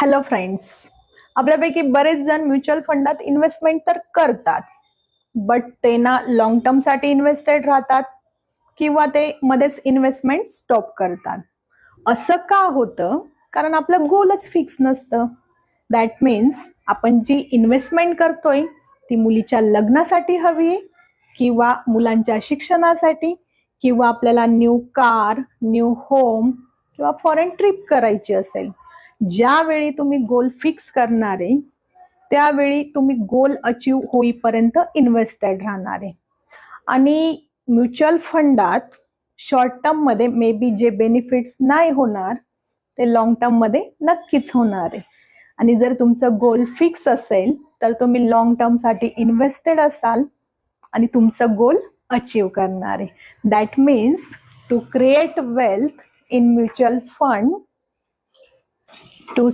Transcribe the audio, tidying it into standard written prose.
Hello friends, आपल्यापैकी बरेच जण म्युच्युअल फंडात इन्व्हेस्टमेंट तर करतात, बट ते ना लॉंग टर्म साठी इन्व्हेस्टेड राहतात किंवा ते मध्येच इन्व्हेस्टमेंट स्टॉप करतात. असं का होतं? कारण आपलं गोलच फिक्स नसतं. दॅट मीन्स आपण जी इन्व्हेस्टमेंट करतोय ती मुलीच्या लग्नासाठी हवी आहे किंवा मुलांच्या शिक्षणासाठी किंवा आपल्याला न्यू कार, न्यू होम किंवा फॉरेन ट्रिप करायची असेल. ज्यावेळी तुम्ही गोल फिक्स करणार आहे त्यावेळी तुम्ही गोल अचीव होईपर्यंत इन्व्हेस्टेड राहणार आहे. आणि म्युच्युअल फंडात शॉर्ट टर्म मध्ये मे बी जे बेनिफिट्स नाही होणार ते लॉंग टर्म मध्ये नक्कीच होणार आहे. आणि जर तुमचं गोल फिक्स असेल तर तुम्ही लॉंग टर्म साठी इन्व्हेस्टेड असाल आणि तुमचं गोल अचीव करणार आहे. That means to create wealth in mutual fund, to